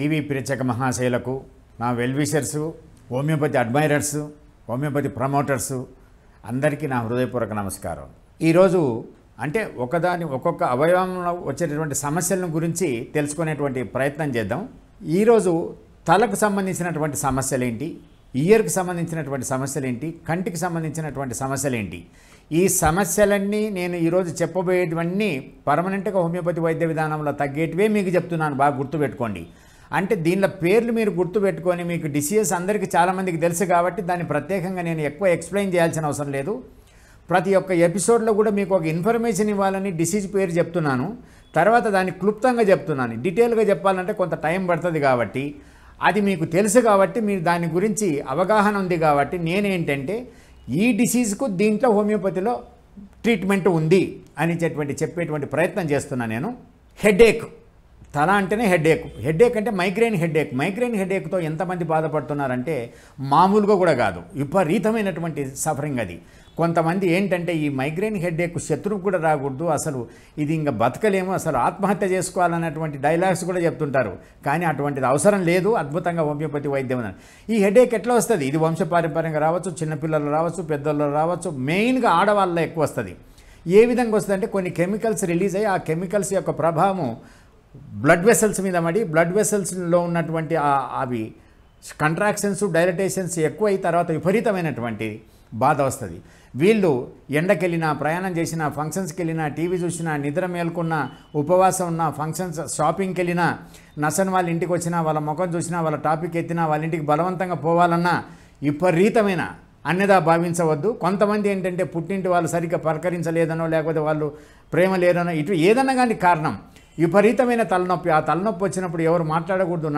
TV ప్రేక్షక మహాశయులకు, నా well-wishers, homeopathy admirers, homeopathy promoters అందరికీ నా హృదయపూర్వక నమస్కారం. ఈరోజు అంటే ఒక్కొక్క అవయవంలో వచ్చేటటువంటి సమస్యలను గురించి తెలుసుకునేటువంటి ప్రయత్నం చేద్దాం. ఈరోజు తలకు సంబంధించినటువంటి సమస్యలేంటి, ఇయర్కి సంబంధించినటువంటి సమస్యలేంటి, కంటికి సంబంధించినటువంటి సమస్యలేంటి, ఈ సమస్యలన్నీ నేను ఈరోజు చెప్పబోయేటివన్నీ పర్మనెంట్గా హోమియోపతి వైద్య విధానంలో తగ్గేటివే మీకు చెప్తున్నాను. బాగా గుర్తుపెట్టుకోండి. అంటే దీనిలో పేర్లు మీరు గుర్తుపెట్టుకొని, మీకు డిసీజెస్ అందరికీ చాలామందికి తెలుసు కాబట్టి దాన్ని ప్రత్యేకంగా నేను ఎక్కువ ఎక్స్ప్లెయిన్ చేయాల్సిన అవసరం లేదు. ప్రతి ఒక్క ఎపిసోడ్లో కూడా మీకు ఒక ఇన్ఫర్మేషన్ ఇవ్వాలని డిసీజ్ పేరు చెప్తున్నాను, తర్వాత దాన్ని క్లుప్తంగా చెప్తున్నాను. డీటెయిల్గా చెప్పాలంటే కొంత టైం పడుతుంది కాబట్టి అది మీకు తెలుసు కాబట్టి మీరు దాని గురించి అవగాహన ఉంది కాబట్టి నేనేంటంటే ఈ డిసీజ్కు దీంట్లో హోమియోపతిలో ట్రీట్మెంట్ ఉంది అని చెప్పేటువంటి ప్రయత్నం చేస్తున్నాను. నేను హెడేక్, తల అంటేనే హెడేక్ అంటే మైగ్రేన్ హెడేక్తో ఎంతమంది బాధపడుతున్నారంటే మామూలుగా కూడా కాదు, విపరీతమైనటువంటి సఫరింగ్ అది. కొంతమంది ఏంటంటే ఈ మైగ్రేన్ హెడేక్ శత్రువు కూడా రాకూడదు, అసలు ఇది ఇంకా బతకలేము, అసలు ఆత్మహత్య చేసుకోవాలన్నటువంటి డైలాగ్స్ కూడా చెప్తుంటారు. కానీ అటువంటిది అవసరం లేదు. అద్భుతంగా హోమియోపతి వైద్యం. ఈ హెడేక్ ఎట్లా వస్తుంది? ఇది వంశపారంపర్యంగా రావచ్చు, చిన్నపిల్లలు రావచ్చు, పెద్దలు రావచ్చు, మెయిన్గా ఆడవాళ్ళలో ఎక్కువ వస్తుంది. ఏ విధంగా వస్తుంది అంటే కొన్ని కెమికల్స్ రిలీజ్ అయ్యి ఆ కెమికల్స్ యొక్క ప్రభావం బ్లడ్ వెసల్స్ మీద పడి బ్లడ్ వెసల్స్లో ఉన్నటువంటి అవి కంట్రాక్షన్స్, డైలటేషన్స్ ఎక్కువై తర్వాత విపరీతమైనటువంటి బాధ వస్తుంది. వీళ్ళు ఎండకెళ్ళినా, ప్రయాణం చేసినా, ఫంక్షన్స్కి వెళ్ళినా, టీవీ చూసినా, నిద్ర మేల్కొన్నా, ఉపవాసం ఉన్న, ఫంక్షన్స్ షాపింగ్కి వెళ్ళినా, నచ్చని వాళ్ళ ఇంటికి వచ్చినా, వాళ్ళ ముఖం చూసినా, వాళ్ళ టాపిక్ ఎత్తినా, వాళ్ళ ఇంటికి బలవంతంగా పోవాలన్నా విపరీతమైన అన్యదా భావించవద్దు. కొంతమంది ఏంటంటే పుట్టింటి వాళ్ళు సరిగ్గా పలకరించలేదనో, లేకపోతే వాళ్ళు ప్రేమ లేదనో, ఇటు ఏదన్నా కానీ కారణం విపరీతమైన తలనొప్పి. ఆ తలనొప్పి వచ్చినప్పుడు ఎవరు మాట్లాడకూడదు,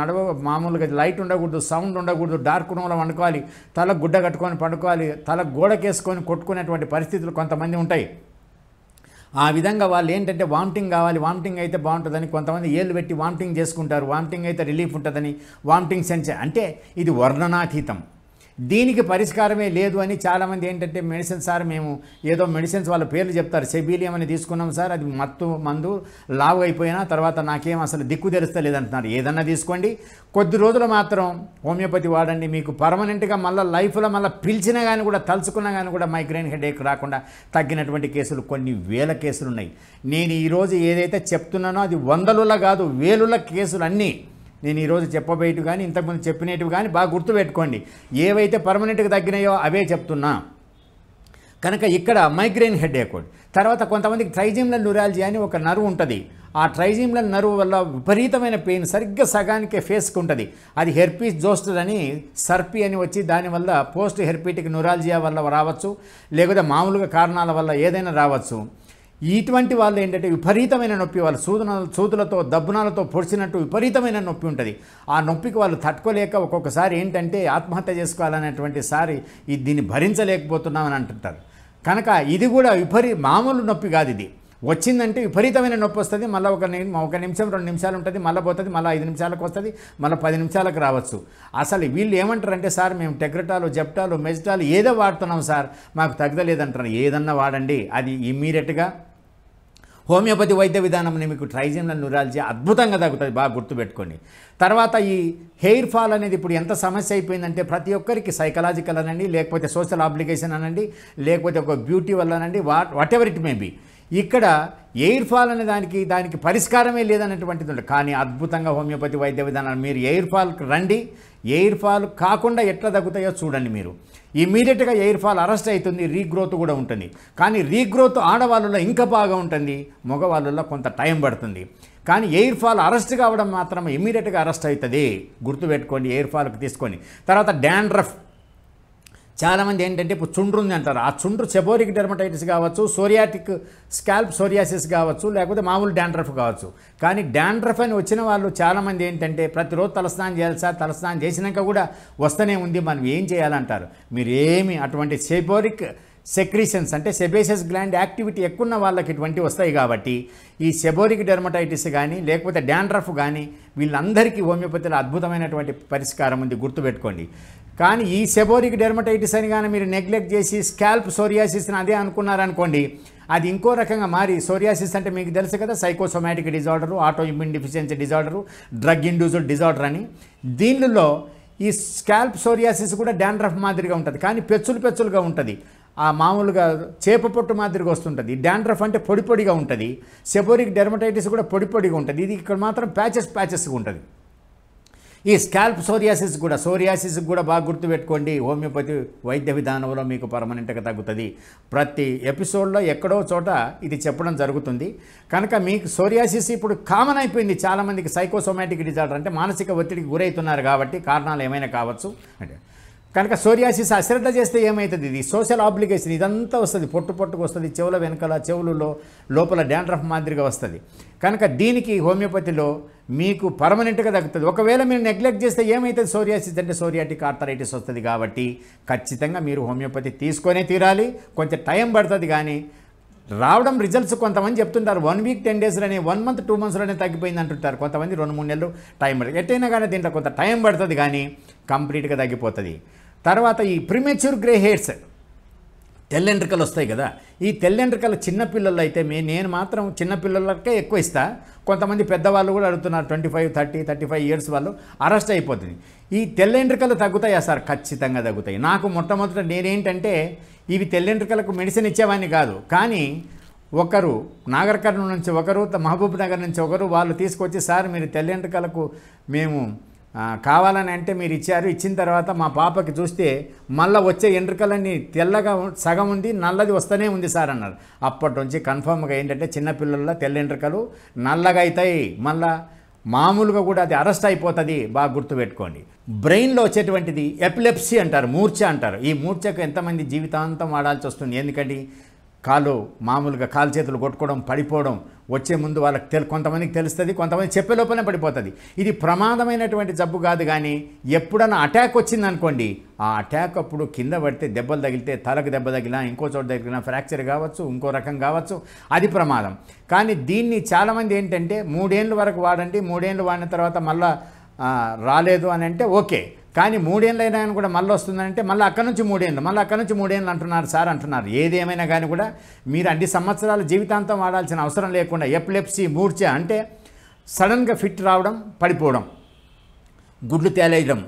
మామూలుగా లైట్ ఉండకూడదు, సౌండ్ ఉండకూడదు, డార్క్ రూమ్లో వండుకోవాలి, తల గుడ్డ కట్టుకొని పండుకోవాలి, తల గోడకేసుకొని కొట్టుకునేటువంటి పరిస్థితులు కొంతమంది ఉంటాయి. ఆ విధంగా వాళ్ళు ఏంటంటే వామిటింగ్ కావాలి, వామిటింగ్ అయితే బాగుంటుందని కొంతమంది ఏళ్ళు పెట్టి వామిటింగ్ చేసుకుంటారు. వామిటింగ్ అయితే రిలీఫ్ ఉంటుందని వామిటింగ్ సెన్స్. అంటే ఇది వర్ణనాతీతం. దీనికి పరిష్కారమే లేదు అని చాలామంది ఏంటంటే మెడిసిన్ సార్, మేము ఏదో మెడిసిన్స్ వాళ్ళ పేర్లు చెప్తారు, సెబీలియం అని తీసుకున్నాం సార్, అది మందు లావు అయిపోయినా తర్వాత నాకేం అసలు దిక్కు తెలుస్తలేదంటున్నారు. ఏదన్నా తీసుకోండి, కొద్ది రోజులు మాత్రం హోమియోపతి వాడండి, మీకు పర్మనెంట్గా మళ్ళీ లైఫ్లో మళ్ళీ పిలిచినా కానీ కూడా, తలుచుకున్నా కానీ కూడా మైగ్రేన్ హెడేక్ రాకుండా తగ్గినటువంటి కేసులు కొన్ని వేల కేసులు ఉన్నాయి. నేను ఈరోజు ఏదైతే చెప్తున్నానో అది వందలుల కాదు, వేలుల కేసులు అన్నీ నేను ఈరోజు చెప్పబోయేటు కానీ ఇంతకుముందు చెప్పినట్టు కానీ బాగా గుర్తుపెట్టుకోండి. ఏవైతే పర్మనెంట్గా తగ్గినాయో అవే చెప్తున్నా. కనుక ఇక్కడ మైగ్రేన్ హెడేక్. తర్వాత కొంతమందికి ట్రైజెమినల్ న్యూరాలజీ అని ఒక నర్వ్ ఉంటుంది. ఆ ట్రైజెమినల్ నర్వ్ వల్ల విపరీతమైన పెయిన్ సరిగ్గా సగానికే ఫేస్కి ఉంటుంది. అది హెర్పీస్ జోస్టర్ అని, సర్పీ అని వచ్చి దానివల్ల పోస్ట్ హెర్పీటిక్ న్యూరాలజియా వల్ల రావచ్చు, లేకపోతే మామూలుగా కారణాల వల్ల ఏదైనా రావచ్చు. ఇటువంటి వాళ్ళు ఏంటంటే విపరీతమైన నొప్పి, వాళ్ళు సూదులతో దబ్బునాలతో పొడిచినట్టు విపరీతమైన నొప్పి ఉంటుంది. ఆ నొప్పికి వాళ్ళు తట్టుకోలేక ఒక్కొక్కసారి ఏంటంటే ఆత్మహత్య చేసుకోవాలనేటువంటి సారి దీన్ని భరించలేకపోతున్నామని అంటుంటారు. కనుక ఇది కూడా మామూలు నొప్పి కాదు. ఇది వచ్చిందంటే విపరీతమైన నొప్పి వస్తుంది. మళ్ళీ ఒక నిమిషం 2 నిమిషాలు ఉంటుంది, మళ్ళీ పోతుంది, మళ్ళీ 5 నిమిషాలకు వస్తుంది, మళ్ళీ 10 నిమిషాలకు రావచ్చు. అసలు వీళ్ళు ఏమంటారంటే సార్ మేము టెగ్రటాలు, జెప్టాలు, మెజిటాలు ఏదో వాడుతున్నాం సార్, మాకు తగ్గలేదంటారు. ఏదన్నా వాడండి, అది ఇమ్మీడియట్గా హోమియోపతి వైద్య విధానం మీకు ట్రైజెమినల్ న్యూరాలజీ అద్భుతంగా తగ్గుతుంది. బాగా గుర్తుపెట్టుకోండి. తర్వాత ఈ హెయిర్ ఫాల్ అనేది ఇప్పుడు ఎంత సమస్య అయిపోయిందంటే ప్రతి ఒక్కరికి సైకలాజికల్ అనండి, లేకపోతే సోషల్ ఆబ్లిగేషన్ అనండి, లేకపోతే ఒక బ్యూటీ వల్ల అనండి, what ever it may be, ఇక్కడ ఎయిర్ ఫాల్ అనే దానికి పరిష్కారమే లేదనేటువంటిది ఉంటుంది. కానీ అద్భుతంగా హోమియోపతి వైద్య విధానాలు మీరు ఎయిర్ ఫాల్కి రండి, ఎయిర్ ఫాల్ కాకుండా ఎట్లా తగ్గుతాయో చూడండి. మీరు ఇమీడియట్గా ఎయిర్ ఫాల్ అరెస్ట్ అవుతుంది, రీగ్రోత్ కూడా ఉంటుంది. కానీ రీగ్రోత్ ఆడవాళ్ళలో ఇంకా బాగా ఉంటుంది, మగవాళ్ళలో కొంత టైం పడుతుంది. కానీ ఎయిర్ ఫాల్ అరెస్ట్ కావడం మాత్రం ఇమీడియట్గా అరెస్ట్ అవుతుంది. గుర్తుపెట్టుకోండి, ఎయిర్ ఫాల్కి తీసుకొని. తర్వాత డాండ్రఫ్. చాలామంది ఏంటంటే ఇప్పుడు చుండ్రు ఉంది అంటారు. ఆ చుండ్రు సెబోరిక్ డెర్మటైటిస్ కావచ్చు, సోరియాటిక్ స్కాల్ప్ సోరియాసిస్ కావచ్చు, లేకపోతే మామూలు డాండ్రఫ్ కావచ్చు. కానీ డాండ్రఫ్ అని వచ్చిన వాళ్ళు చాలామంది ఏంటంటే ప్రతిరోజు తలస్నానం చేయాలి సార్, తలస్నానం చేసినాక కూడా వస్తూనే ఉంది, మనం ఏం చేయాలంటారు. మీరు ఏమి అటువంటి సెబోరిక్ సెక్రీషన్స్ అంటే సెబేషియస్ గ్లాండ్ యాక్టివిటీ ఎక్కువ ఉన్న వాళ్ళకి ఇటువంటివి వస్తాయి. కాబట్టి ఈ సెబోరిక్ డెర్మటైటిస్ కానీ లేకపోతే డాండ్రఫ్ కానీ వీళ్ళందరికీ హోమియోపతిలో అద్భుతమైనటువంటి పరిష్కారం ఉంది, గుర్తుపెట్టుకోండి. కానీ ఈ సెబోరిక్ డెర్మటైటిస్ అని కానీ మీరు నెగ్లెక్ట్ చేసి స్కాల్ప్ సోరియాసిస్ అదే అనుకున్నారనుకోండి, అది ఇంకో రకంగా మారి సోరియాసిస్ అంటే మీకు తెలుసు కదా, psychosomatic disorder, auto immune deficiency disorder, drug induced disorder అని. దీనిలో ఈ స్కాల్ప్ సోరియాసిస్ కూడా డాండ్రఫ్ మాదిరిగా ఉంటుంది, కానీ పెచ్చులుగా ఉంటుంది. ఆ మామూలుగా చేప పొట్టు మాదిరిగా వస్తుంటుంది. డాండ్రఫ్ అంటే పొడిగా ఉంటుంది. సెబోరిక్ డెర్మటైటిస్ కూడా పొడిగా ఉంటుంది. ఇది ఇక్కడ మాత్రం ప్యాచెస్గా ఉంటుంది. ఈ స్కాల్ప్ సోరియాసిస్ కూడా బాగా గుర్తుపెట్టుకోండి. హోమియోపతి వైద్య విధానంలో మీకు పర్మనెంట్గా తగ్గుతుంది. ప్రతి ఎపిసోడ్లో ఎక్కడో చోట ఇది చెప్పడం జరుగుతుంది. కనుక మీకు సోరియాసిస్ ఇప్పుడు కామన్ అయిపోయింది. చాలామందికి సైకోసోమాటిక్ డిజార్డర్ అంటే మానసిక ఒత్తిడికి గురవుతున్నారు కాబట్టి కారణాలు ఏమైనా కావచ్చు అంటే. కనుక సోరియాసిస్ అశ్రద్ధ చేస్తే ఏమవుతుంది, ఇది సోషల్ ఆబ్లిగేషన్ ఇదంతా వస్తుంది, పొట్టుకు వస్తుంది, చెవుల వెనకాల చెవులలో లోపల డాండ్రఫ్ మాదిరిగా వస్తుంది. కనుక దీనికి హోమియోపతిలో మీకు పర్మనెంట్గా తగ్గుతుంది. ఒకవేళ మీరు నెగ్లెక్ట్ చేస్తే ఏమవుతుంది, సోరియాసిస్ అంటే సోరియాటిక్ ఆర్థరైటిస్ వస్తుంది. కాబట్టి ఖచ్చితంగా మీరు హోమియోపతి తీసుకొనే తీరాలి. కొంచెం టైం పడుతుంది, కానీ రావడం రిజల్ట్స్ కొంతమంది చెప్తుంటారు 1 వీక్ 10 డేస్లోనే, 1 మంత్ 2 మంత్స్లోనే తగ్గిపోయింది అంటుంటారు. కొంతమంది 2-3 నెలలు టైం పడుతుంది. ఎట్టయినా కానీ దీంట్లో కొంత టైం పడుతుంది, కానీ కంప్లీట్గా తగ్గిపోతుంది. తర్వాత ఈ ప్రిమెచ్యూర్ గ్రే హెయిర్స్, తెల్లెంట్రుకలు వస్తాయి కదా, ఈ తెల్లెంట్రుకలు చిన్నపిల్లలు అయితే నేను మాత్రం చిన్నపిల్లలకే ఎక్కువ ఇస్తా. కొంతమంది పెద్దవాళ్ళు కూడా అడుగుతున్నారు, 25, 30, 35 ఇయర్స్ వాళ్ళు అరెస్ట్ అయిపోతుంది. ఈ తెల్లెంట్రుకలు తగ్గుతాయా సార్? ఖచ్చితంగా తగ్గుతాయి. నాకు మొట్టమొదట నేనేంటంటే ఇవి తెల్లెంట్రుకలకు మెడిసిన్ ఇచ్చేవాడిని కాదు, కానీ ఒకరు నాగర్ కర్నూలు నుంచి, ఒకరు మహబూబ్ నగర్ నుంచి, ఒకరు వాళ్ళు తీసుకొచ్చి, సార్ మీరు తెల్లెంట్రుకలకు మేము కావాలని అంటే మీరు ఇచ్చారు, ఇచ్చిన తర్వాత మా పాపకి చూస్తే మళ్ళీ వచ్చే ఎంట్రుకలన్నీ తెల్లగా సగం ఉంది, నల్లది వస్తూనే ఉంది సార్ అన్నారు. అప్పటి నుంచి కన్ఫర్మ్గా ఏంటంటే చిన్నపిల్లల్లో తెల్లెంట్రుకలు నల్లగా అవుతాయి, మళ్ళీ మామూలుగా కూడా అది అరెస్ట్ అయిపోతుంది. బాగా గుర్తుపెట్టుకోండి. బ్రెయిన్లో వచ్చేటువంటిది ఎపిలెప్సీ అంటారు, మూర్ఛ అంటారు. ఈ మూర్ఛకు ఎంతమంది జీవితాంతం వాడాల్సి వస్తుంది. ఎందుకంటే మామూలుగా కాలు చేతులు కొట్టుకోవడం, పడిపోవడం వచ్చే ముందు వాళ్ళకి కొంతమందికి తెలుస్తుంది, కొంతమంది చెప్పే లోపలనే పడిపోతుంది. ఇది ప్రమాదమైనటువంటి జబ్బు కాదు, కానీ ఎప్పుడన్నా అటాక్ వచ్చిందనుకోండి, ఆ అటాక్ అప్పుడు కింద పడితే దెబ్బలు తగిలితే, తలకు దెబ్బ తగిలినా, ఇంకో చోట తగిలినా, ఫ్రాక్చర్ కావచ్చు, ఇంకో రకం కావచ్చు, అది ప్రమాదం. కానీ దీన్ని చాలామంది ఏంటంటే 3 ఏళ్ళ వరకు వాడండి, 3 ఏళ్ళు వాడిన తర్వాత మళ్ళీ రాలేదు అని అంటే ఓకే, కానీ 3 ఏళ్ళు అయినా కూడా మళ్ళీ వస్తుందంటే మళ్ళీ అక్కడి నుంచి 3 ఏళ్ళు, మళ్ళీ అక్కడి నుంచి 3 ఏళ్ళు అంటున్నారు సార్ అంటున్నారు. ఏది ఏమైనా కానీ కూడా మీరు అన్ని సంవత్సరాలు జీవితాంతం వాడాల్సిన అవసరం లేకుండా, ఎపిలెప్సీ మూర్ఛ అంటే సడన్గా ఫిట్ రావడం, పడిపోవడం, గుడ్లు తేలేయడం,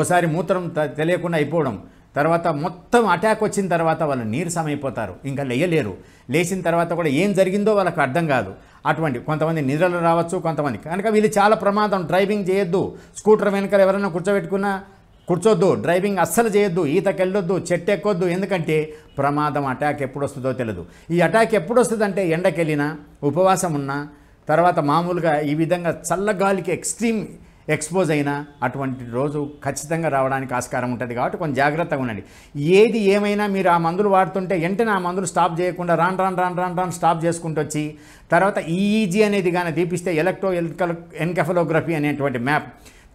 ఓసారి మూత్రం తెలియకుండా అయిపోవడం, తర్వాత మొత్తం అటాక్ వచ్చిన తర్వాత వాళ్ళు నీరసం అయిపోతారు, ఇంకా లేయలేరు. లేచిన తర్వాత కూడా ఏం జరిగిందో వాళ్ళకి అర్థం కాదు. అటువంటి కొంతమంది నిద్రలు రావచ్చు, కొంతమంది. కనుక వీళ్ళు చాలా ప్రమాదం. డ్రైవింగ్ చేయొద్దు, స్కూటర్ వెనకాల ఎవరైనా కూర్చోబెట్టుకున్నా కూర్చోద్దు, డ్రైవింగ్ అస్సలు చేయొద్దు, ఈతకి వెళ్ళొద్దు, చెట్టు ఎక్కొద్దు. ఎందుకంటే ప్రమాదం, అటాక్ ఎప్పుడు వస్తుందో తెలియదు. ఈ అటాక్ ఎప్పుడు వస్తుందంటే ఎండకెళ్ళినా, ఉపవాసం ఉన్నా, తర్వాత మామూలుగా ఈ విధంగా చల్లగాలికి ఎక్స్ట్రీమ్ ఎక్స్పోజ్ అయినా అటువంటి రోజు ఖచ్చితంగా రావడానికి ఆస్కారం ఉంటుంది. కాబట్టి కొంచెం జాగ్రత్తగా ఉండండి. ఏది ఏమైనా మీరు ఆ మందులు వాడుతుంటే వెంటనే ఆ మందులు స్టాప్ చేయకుండా రాను స్టాప్ చేసుకుంటూ వచ్చి, తర్వాత ఈఈజీ అనేది కానీ తీపిస్తే, ఎన్కెఫలోగ్రఫీ అనేటువంటి మ్యాప్,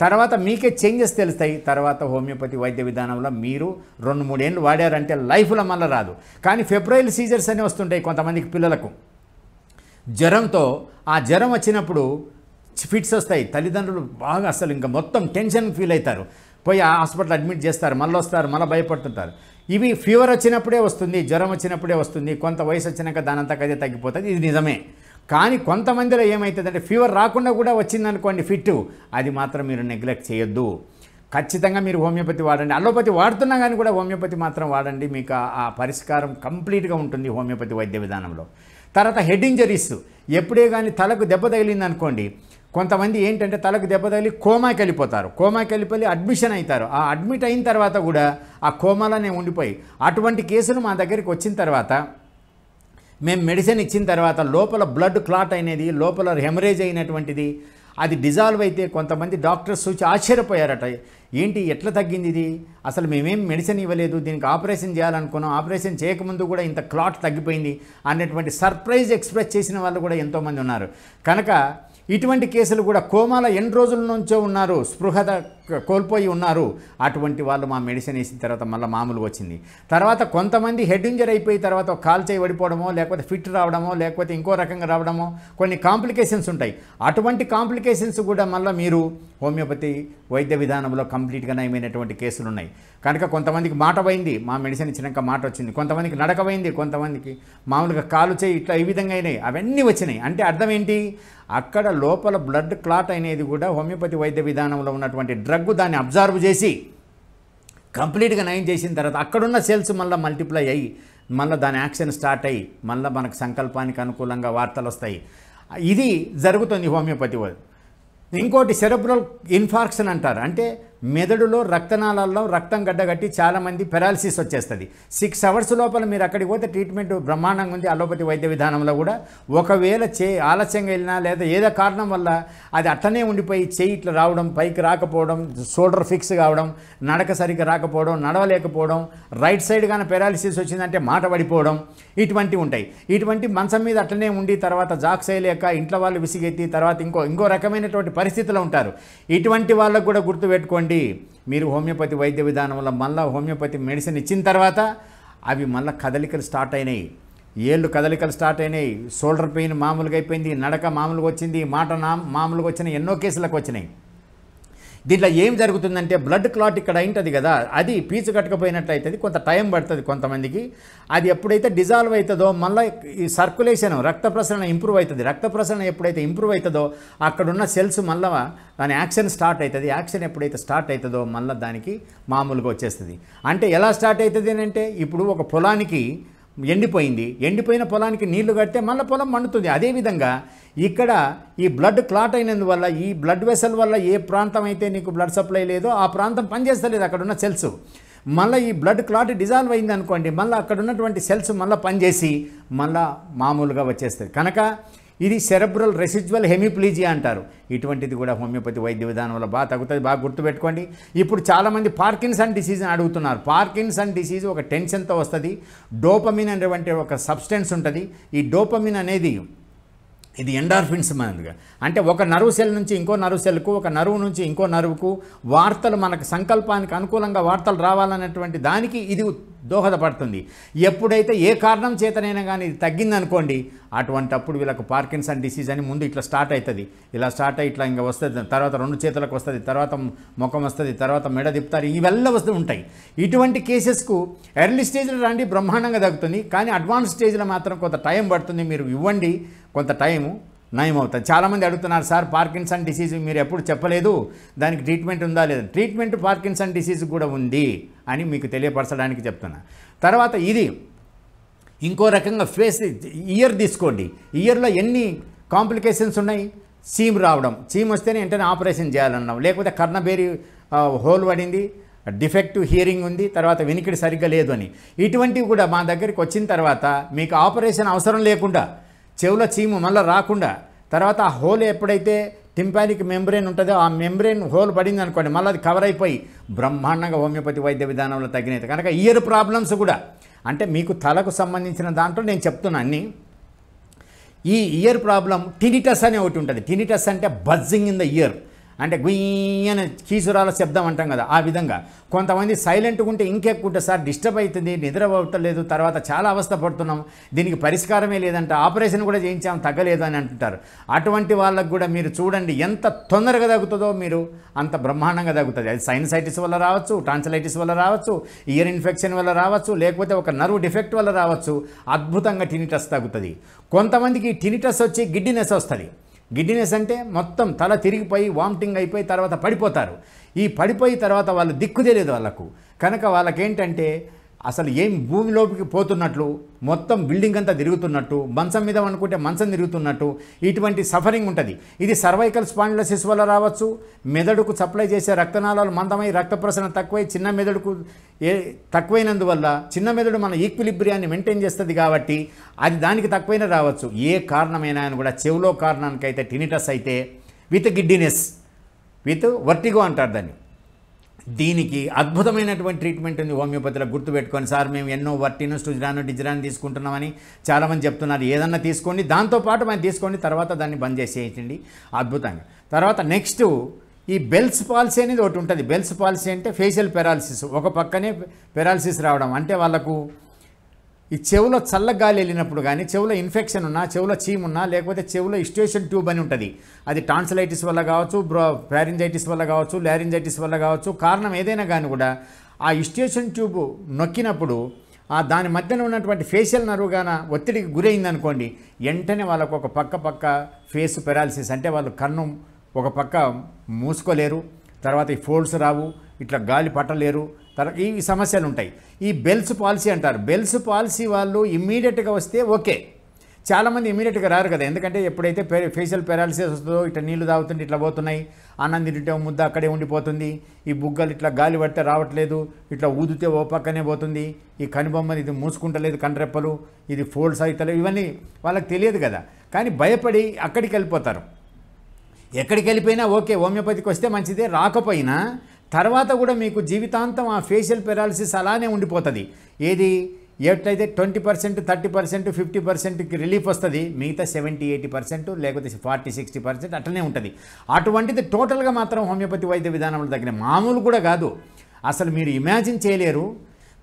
తర్వాత మీకే చేంజెస్ తెలుస్తాయి. తర్వాత హోమియోపతి వైద్య విధానంలో మీరు 2-3 ఏళ్ళు వాడారంటే లైఫ్లో మళ్ళీ రాదు. కానీ ఫెబ్రైల్ సీజర్స్ అని వస్తుంటాయి కొంతమందికి పిల్లలకు జ్వరంతో. ఆ జ్వరం వచ్చినప్పుడు ఫిట్స్ వస్తాయి, తల్లిదండ్రులు బాగా అసలు ఇంకా మొత్తం టెన్షన్ ఫీల్ అవుతారు, పోయి ఆ హాస్పిటల్ అడ్మిట్ చేస్తారు, మళ్ళీ వస్తారు, మళ్ళీ భయపడుతుంటారు. ఇవి ఫీవర్ వచ్చినప్పుడే వస్తుంది, జ్వరం వచ్చినప్పుడే వస్తుంది, కొంత వయసు వచ్చినాక దానంతకదే తగ్గిపోతుంది. ఇది నిజమే. కానీ కొంతమందిలో ఏమవుతుందంటే ఫీవర్ రాకుండా కూడా వచ్చిందనుకోండి ఫిట్, అది మాత్రం మీరు నెగ్లెక్ట్ చేయొద్దు. ఖచ్చితంగా మీరు హోమియోపతి వాడండి. అలోపతి వాడుతున్నా కానీ కూడా హోమియోపతి మాత్రం వాడండి. మీకు ఆ పరిష్కారం కంప్లీట్గా ఉంటుంది హోమియోపతి వైద్య విధానంలో. తర్వాత హెడ్ ఇంజరీస్, ఎప్పుడే కానీ తలకు దెబ్బ తగిలింది అనుకోండి, కొంతమంది ఏంటంటే తలకు దెబ్బ తగిలి కోమాకి వెళ్ళిపోతారు, కోమాకి వెళ్ళిపోయి అడ్మిషన్ అవుతారు. ఆ అడ్మిట్ అయిన తర్వాత కూడా ఆ కోమాలోనే ఉండిపోయి, అటువంటి కేసులు మా దగ్గరికి వచ్చిన తర్వాత మేము మెడిసిన్ ఇచ్చిన తర్వాత లోపల బ్లడ్ క్లాట్ అయినది, లోపల హెమరేజ్ అయినటువంటిది, అది డిజాల్వ్ అయితే కొంతమంది డాక్టర్స్ చూసి ఆశ్చర్యపోయారట. ఏంటి ఎట్లా తగ్గింది ఇది, అసలు మేమేం మెడిసిన్ ఇవ్వలేదు, దీనికి ఆపరేషన్ చేయాలనుకున్నాం, ఆపరేషన్ చేయకముందు కూడా ఇంత క్లాట్ తగ్గిపోయింది అనేటువంటి సర్ప్రైజ్ ఎక్స్ప్రెస్ చేసిన వాళ్ళు కూడా ఎంతోమంది ఉన్నారు. కనుక ఇటువంటి కేసులు కూడా కోమాలో ఎన్ని రోజుల నుంచో ఉన్నారు, స్పృహ కోల్పోయి ఉన్నారు. అటువంటి వాళ్ళు మా మెడిసిన్ వేసిన తర్వాత మళ్ళీ మామూలుగా వచ్చింది. తర్వాత కొంతమంది హెడ్ ఇంజరీ అయిపోయి తర్వాత కాలు చేయి పడిపోవడమో, లేకపోతే ఫిట్ రావడమో, లేకపోతే ఇంకో రకంగా రావడమో, కొన్ని కాంప్లికేషన్స్ ఉంటాయి. అటువంటి కాంప్లికేషన్స్ కూడా మళ్ళీ మీరు హోమియోపతి వైద్య విధానంలో కంప్లీట్గా నయమైనటువంటి కేసులు ఉన్నాయి. కనుక కొంతమందికి మాట పోయింది, మా మెడిసిన్ ఇచ్చినాక మాట వచ్చింది. కొంతమందికి నడక పోయింది, కొంతమందికి మామూలుగా కాలు చేయి ఇట్లా ఈ విధంగా అయినాయి. అవన్నీ వచ్చినాయి. అంటే అర్థం ఏంటి? అక్కడ లోపల బ్లడ్ క్లాట్ అనేది కూడా హోమియోపతి వైద్య విధానంలో ఉన్నటువంటి డ్రగ్ దాన్ని అబ్జర్వ్ చేసి కంప్లీట్గా నయం చేసిన తర్వాత అక్కడున్న సెల్స్ మళ్ళీ మల్టిప్లై అయ్యి మళ్ళీ దాని యాక్షన్ స్టార్ట్ అయ్యి మళ్ళీ మనకు సంకల్పానికి అనుకూలంగా వార్తలు వస్తాయి. ఇది జరుగుతుంది హోమియోపతి వాళ్ళు. ఇంకోటి సెరెబ్రల్ ఇన్ఫార్క్షన్ అంటారు. అంటే మెదడులో రక్తనాళాల్లో రక్తం గడ్డగట్టి చాలామంది పెరాలసిస్ వచ్చేస్తుంది. 6 అవర్స్ లోపల మీరు అక్కడికి పోతే ట్రీట్మెంట్ బ్రహ్మాండంగా ఉంది అలోపతి వైద్య విధానంలో కూడా. ఒకవేళ ఆలస్యంగా వెళ్ళినా లేదా ఏదో కారణం వల్ల అది అట్టనే ఉండిపోయి చేయి ఇట్లా రావడం, పైకి రాకపోవడం, షోల్డర్ ఫిక్స్ కావడం, నడక సరిగ్గా రాకపోవడం, నడవలేకపోవడం, రైట్ సైడ్ కానీ పెరాలసిస్ వచ్చిందంటే మాట పడిపోవడం, ఇటువంటివి ఉంటాయి. ఇటువంటి మంచం మీద అట్లనే ఉండి తర్వాత జాక్స్ వేయలేక ఇంట్లో వాళ్ళు విసిగెత్తి తర్వాత ఇంకో రకమైనటువంటి పరిస్థితిలో ఉంటారు. ఇటువంటి వాళ్ళకు కూడా గుర్తుపెట్టుకోండి, మీరు హోమియోపతి వైద్య విధానంలో మళ్ళీ హోమియోపతి మెడిసిన్ ఇచ్చిన తర్వాత అవి మళ్ళీ కదలికలు స్టార్ట్ అయినాయి, ఏళ్ళు కదలికలు స్టార్ట్ అయినాయి, షోల్డర్ పెయిన్ మామూలుగా అయిపోయింది, నడక మామూలుగా వచ్చింది, మాట మామూలుగా వచ్చినాయి, ఎన్నో కేసులకు వచ్చినాయి. దీంట్లో ఏం జరుగుతుందంటే బ్లడ్ క్లాట్ ఇక్కడ అయింటుంది కదా, అది పీచు కట్టకపోయినట్లయితే కొంత టైం పడుతుంది కొంతమందికి. అది ఎప్పుడైతే డిజాల్వ్ అవుతుందో మళ్ళీ ఈ సర్క్యులేషన్ రక్త ప్రసరణ ఇంప్రూవ్ అవుతుంది. రక్త ప్రసరణ ఎప్పుడైతే ఇంప్రూవ్ అవుతుందో అక్కడున్న సెల్స్ మళ్ళీ దాని యాక్షన్ స్టార్ట్ అవుతుంది. యాక్షన్ ఎప్పుడైతే స్టార్ట్ అవుతుందో మళ్ళీ దానికి మామూలుగా వచ్చేస్తుంది. అంటే ఎలా స్టార్ట్ అవుతుంది అని అంటే, ఇప్పుడు ఒక పొలానికి ఎండిపోయిన పొలానికి నీళ్లు కడితే మళ్ళీ పొలం మండుతుంది. అదేవిధంగా ఇక్కడ ఈ బ్లడ్ క్లాట్ అయినందువల్ల ఈ బ్లడ్ వెసల్ వల్ల ఏ ప్రాంతం అయితే నీకు బ్లడ్ సప్లై లేదో ఆ ప్రాంతం పనిచేస్తలేదు అక్కడున్న సెల్స్. మళ్ళీ ఈ బ్లడ్ క్లాట్ డిజాల్వ్ అయింది అనుకోండి, మళ్ళీ అక్కడ ఉన్నటువంటి సెల్స్ మళ్ళీ పనిచేసి మళ్ళీ మామూలుగా వచ్చేస్తుంది. కనుక ఇది సెరెబ్రల్ రెసిడ్యువల్ హెమిప్లీజియా అంటారు. ఇటువంటిది కూడా హోమియోపతి వైద్య విధానంలో బాగా తగ్గుతుంది. బాగా గుర్తుపెట్టుకోండి. ఇప్పుడు చాలామంది పార్కిన్సన్ డిసీజ్ అని అడుగుతున్నారు. పార్కిన్సన్ డిసీజ్ ఒక టెన్షన్తో వస్తుంది. డోపమిన్ అనేటువంటి ఒక సబ్స్టెన్స్ ఉంటుంది. ఈ డోపమిన్ అనేది ఇది ఎండార్ఫిన్స్ మనదిగా. అంటే ఒక నర్వ్ సెల్ నుంచి ఇంకో నర్వ్ సెల్కు, ఒక నరువు నుంచి ఇంకో నరువుకు వార్తలు మనకు సంకల్పానికి అనుకూలంగా వార్తలు రావాలన్నటువంటి దానికి ఇది దోహదపడుతుంది. ఎప్పుడైతే ఏ కారణం చేతనైనా కానీ ఇది తగ్గిందనుకోండి, అటువంటప్పుడు వీళ్ళకు పార్కిన్సన్ డిసీజ్ అని ముందు ఇట్లా స్టార్ట్ అవుతుంది. ఇలా స్టార్ట్ అయ్యి ఇట్లా ఇంకా వస్తుంది, తర్వాత 2 చేతులకు వస్తుంది, తర్వాత ముఖం వస్తుంది, తర్వాత మెడ తిప్పుతారు, ఇవెల్ల వస్తూ ఉంటాయి. ఇటువంటి కేసెస్కు ఎర్లీ స్టేజ్లో రండి, బ్రహ్మాండంగా తగ్గుతుంది. కానీ అడ్వాన్స్ స్టేజ్లో మాత్రం కొంత టైం పడుతుంది. మీరు ఇవ్వండి, కొంత టైము నయం అవుతుంది. చాలామంది అడుగుతున్నారు, సార్ పార్కిన్సన్ డిసీజ్ మీరు ఎప్పుడు చెప్పలేదు, దానికి ట్రీట్మెంట్ ఉందా లేదా? ట్రీట్మెంట్ పార్కిన్సన్ డిసీజ్ కూడా ఉంది అని మీకు తెలియపరచడానికి చెప్తున్నా. తర్వాత ఇది ఇంకో రకంగా ఫేస్ ఇయర్ తీసుకోండి. ఇయర్లో ఎన్ని కాంప్లికేషన్స్ ఉన్నాయి? చీమ్ రావడం, చీమ్ వస్తేనే వెంటనే ఆపరేషన్ చేయాలన్నాం, లేకపోతే కర్ణబేరి హోల్ పడింది, డిఫెక్టివ్ హియరింగ్ ఉంది, తర్వాత వినికిడి సరిగ్గా లేదు అని. ఇటువంటివి కూడా మా దగ్గరికి వచ్చిన తర్వాత మీకు ఆపరేషన్ అవసరం లేకుండా చెవుల చీము మళ్ళీ రాకుండా, తర్వాత ఆ హోల్ ఎప్పుడైతే టింపానిక్ మెంబ్రెయిన్ ఉంటుందో ఆ మెంబ్రెయిన్ హోల్ పడింది అనుకోండి, మళ్ళీ అది కవర్ అయిపోయి బ్రహ్మాండంగా హోమియోపతి వైద్య విధానంలో తగ్గినది. కనుక ఇయర్ ప్రాబ్లమ్స్ కూడా అంటే మీకు తలకు సంబంధించిన దాంట్లో నేను చెప్తున్నా అన్నీ. ఈ ఇయర్ ప్రాబ్లం టినిటస్ అనే ఒకటి ఉంటుంది. టినిటస్ అంటే బజ్జింగ్ ఇన్ ద ఇయర్, అంటే గుయ్యన కీసురాల శబ్దం అంటాం కదా, ఆ విధంగా. కొంతమంది సైలెంట్గా ఉంటే ఇంకెక్కువ ఉంటుంది, సార్ డిస్టర్బ్ అవుతుంది, నిద్ర పట్టలేదు, తర్వాత చాలా అవస్థ పడుతున్నాం, దీనికి పరిష్కారమే లేదంటే ఆపరేషన్ కూడా చేయించాం తగ్గలేదు అని అంటుంటారు. అటువంటి వాళ్ళకు కూడా మీరు చూడండి, ఎంత తొందరగా తగ్గుతుందో మీరు అంత బ్రహ్మాండంగా తగ్గుతుంది. అది సైనసైటిస్ వల్ల రావచ్చు, టాన్సిలైటిస్ వల్ల రావచ్చు, ఇయర్ ఇన్ఫెక్షన్ వల్ల రావచ్చు, లేకపోతే ఒక నర్వ్ డిఫెక్ట్ వల్ల రావచ్చు. అద్భుతంగా టినిటస్ తగ్గుతుంది. కొంతమందికి టినిటస్ వచ్చి గిడ్డినెస్ వస్తుంది. గిడ్డినెస్ అంటే మొత్తం తల తిరిగిపోయి వామిటింగ్ అయిపోయి తర్వాత పడిపోతారు. ఈ పడిపోయి తర్వాత వాళ్ళు దిక్కు తెలియదు వాళ్ళకు. కనుక వాళ్ళకేంటంటే అసలు ఏం భూమిలోకి పోతున్నట్లు, మొత్తం బిల్డింగ్ అంతా తిరుగుతున్నట్టు, మంచం మీద అనుకుంటే మంచం తిరుగుతున్నట్టు, ఇటువంటి సఫరింగ్ ఉంటుంది. ఇది సర్వైకల్ స్పాండిలోసిస్ వల్ల రావచ్చు. మెదడుకు సప్లై చేసే రక్తనాళాలు మందమై రక్త ప్రసరణ తక్కువై చిన్న మెదడుకు తక్కువైనందువల్ల, చిన్న మెదడు మన ఈక్విలిబ్రియాన్ని మెయింటైన్ చేస్తుంది కాబట్టి అది దానికి తక్కువైనా రావచ్చు. ఏ కారణమైనా కూడా చెవులో కారణానికైతే టినిటస్ అయితే విత్ గిడ్డినెస్, విత్ వర్టిగో అంటారు దాన్ని. దీనికి అద్భుతమైనటువంటి ట్రీట్మెంట్ ఉంది హోమియోపతిలో. గుర్తుపెట్టుకొని, సార్ మేము ఎన్నో వర్టిను, స్టుజిరాను, డిజిరాను తీసుకుంటున్నామని చాలామంది చెప్తున్నారు. ఏదన్నా తీసుకోండి, దాంతోపాటు మనం తీసుకోండి, తర్వాత దాన్ని బంద్ చేసేయండి. అద్భుతంగా. తర్వాత నెక్స్ట్ ఈ బెల్స్ పాలసీ అనేది ఒకటి ఉంటుంది. బెల్స్ పాలసీ అంటే ఫేషియల్ పెరాలసిస్, ఒక పక్కనే పెరాలసిస్ రావడం. అంటే వాళ్ళకు ఈ చెవులో చల్లగాలి వెళ్ళినప్పుడు కానీ, చెవులో ఇన్ఫెక్షన్ ఉన్నా, చెవులో చీమున్నా, లేకపోతే చెవులో ఇస్టేషన్ ట్యూబ్ అని ఉంటుంది. అది టాన్సిలైటిస్ వల్ల కావచ్చు, ఫ్యారింజైటిస్ వల్ల కావచ్చు, లారింజైటిస్ వల్ల కావచ్చు, కారణం ఏదైనా కానీ కూడా ఆ ఇస్టేషన్ ట్యూబ్ నొక్కినప్పుడు దాని మధ్యన ఉన్నటువంటి ఫేషియల్ నర్వ్ గాన ఒత్తిడికి గురైందనుకోండి, వెంటనే వాళ్ళకు ఒక పక్క ఫేస్ పెరాలసిస్, అంటే వాళ్ళు కన్ను ఒక పక్క మూసుకోలేరు, తర్వాత ఈ ఫోల్డ్స్ రావు, ఇట్లా గాలి పట్టలేరు, తర్వాత ఈ సమస్యలు ఉంటాయి. ఈ బెల్స్ పాలసీ అంటారు. బెల్స్ పాలసీ వాళ్ళు ఇమ్మీడియట్గా వస్తే ఓకే, చాలామంది ఇమీడియట్గా రారు కదా, ఎందుకంటే ఎప్పుడైతే ఫేషియల్ పెరాలసిస్ వస్తుందో ఇట్లా నీళ్లు తాగుతుంటే ఇట్లా పోతున్నాయి, అన్నం తింటే ముద్ద అక్కడే ఉండిపోతుంది, ఈ బుగ్గలు ఇట్లా గాలి పడితే రావట్లేదు, ఇట్లా ఊదితే ఓ పక్కనే పోతుంది, ఈ కనుబొమ్మది ఇది మూసుకుంటలేదు, కండ్రెప్పలు ఇది ఫోల్డ్స్ అవుతలేవు, ఇవన్నీ వాళ్ళకి తెలియదు కదా. కానీ భయపడి అక్కడికి వెళ్ళిపోతారు. ఎక్కడికి వెళ్ళిపోయినా ఓకే, హోమియోపతికి వస్తే మంచిదే, రాకపోయినా తర్వాత కూడా మీకు జీవితాంతం ఆ ఫేషియల్ పెరాలసిస్ అలానే ఉండిపోతుంది. ఏది ఎట్లయితే 20%, 30%, 50%కి రిలీఫ్ వస్తుంది, మిగతా 70-80% లేకపోతే 40-60% అట్లనే ఉంటుంది. అటువంటిది టోటల్గా మాత్రం హోమియోపతి వైద్య విధానంలో తగిన మామూలు కూడా కాదు, అసలు మీరు ఇమాజిన్ చేయలేరు.